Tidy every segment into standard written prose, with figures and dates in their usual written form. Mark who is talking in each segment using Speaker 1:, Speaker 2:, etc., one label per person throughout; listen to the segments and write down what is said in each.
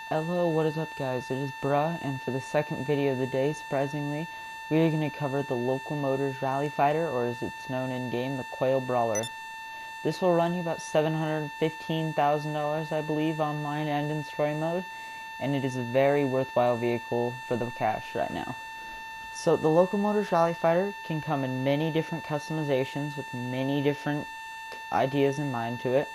Speaker 1: Hello, what is up guys? It is Bruh, and for the second video of the day, surprisingly, we are going to cover the Local Motors Rallyfighter, or as it's known in game, the Quail Brawler. This will run you about $715,000, I believe, online and in story mode, and it is a very worthwhile vehicle for the cash right now. So the Local Motors Rallyfighter can come in many different customizations with many different ideas in mind to it.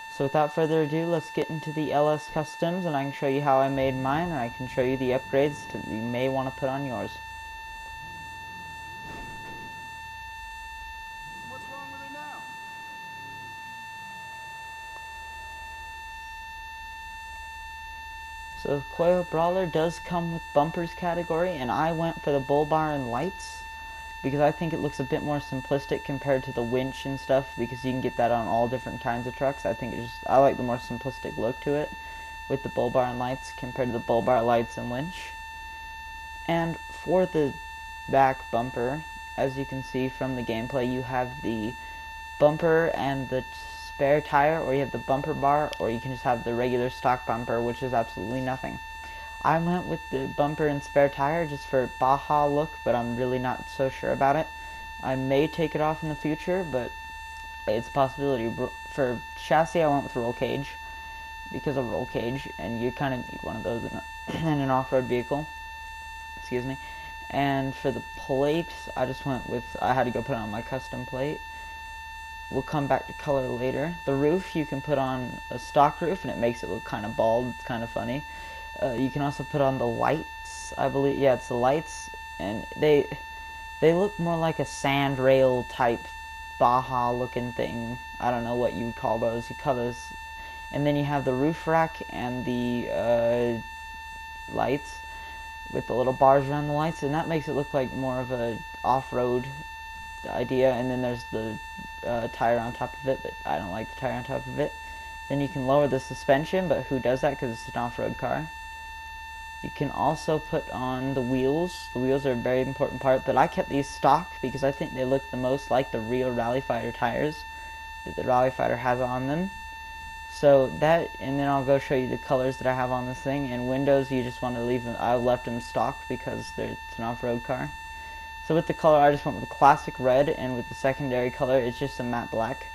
Speaker 1: So without further ado, let's get into the LS Customs, and I can show you how I made mine, and I can show you the upgrades that you may want to put on yours.
Speaker 2: What's wrong with her now?
Speaker 1: So the Quail Brawler does come with bumpers category, and I went for the bull bar and lights because I think it looks a bit more simplistic compared to the winch and stuff, because you can get that on all different kinds of trucks. I like the more simplistic look to it with the bull bar and lights compared to the bull bar, lights, and winch. And for the back bumper, as you can see from the gameplay, you have the bumper and the spare tire, or you have the bumper bar, or you can just have the regular stock bumper, which is absolutely nothing. I went with the bumper and spare tire just for Baja look, but I'm really not so sure about it. I may take it off in the future, but it's a possibility. For chassis, I went with roll cage because of roll cage, and you kind of need one of those in an off-road vehicle. Excuse me. And for the plate, I had to go put on my custom plate. We'll come back to color later. The roof, you can put on a stock roof, and it makes it look kind of bald. It's kind of funny. You can also put on the lights, I believe. Yeah, it's the lights, and they look more like a sand rail type Baja looking thing. I don't know what you would call those. You call those. And then you have the roof rack and the lights with the little bars around the lights, and that makes it look like more of a off-road idea. And then there's the tire on top of it, but I don't like the tire on top of it. Then you can lower the suspension, but who does that because it's an off-road car? You can also put on the wheels. The wheels are a very important part, but I kept these stock because I think they look the most like the real Rallyfighter tires that the Rallyfighter has on them. So that, and then I'll go show you the colors that I have on this thing. And windows, you just want to leave them. I left them stock because it's an off-road car. So with the color, I just went with the classic red, and with the secondary color, it's just a matte black.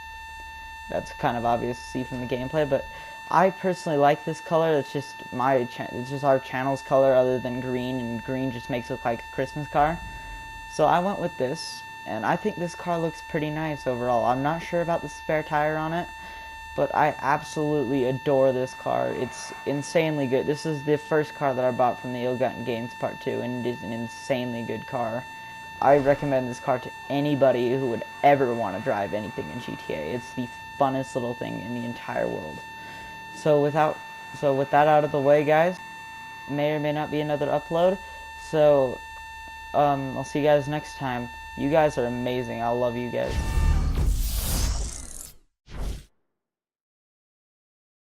Speaker 1: That's kind of obvious to see from the gameplay, but I personally like this color. It's just it's just our channel's color, other than green, and green just makes it look like a Christmas car. So I went with this, and I think this car looks pretty nice overall. I'm not sure about the spare tire on it, but I absolutely adore this car. It's insanely good. This is the first car that I bought from the Ill-Gotten Gains Part 2, and it is an insanely good car. I recommend this car to anybody who would ever want to drive anything in GTA. It's the funnest little thing in the entire world. So with that out of the way, guys, may or may not be another upload. So I'll see you guys next time. You guys are amazing. I love you guys.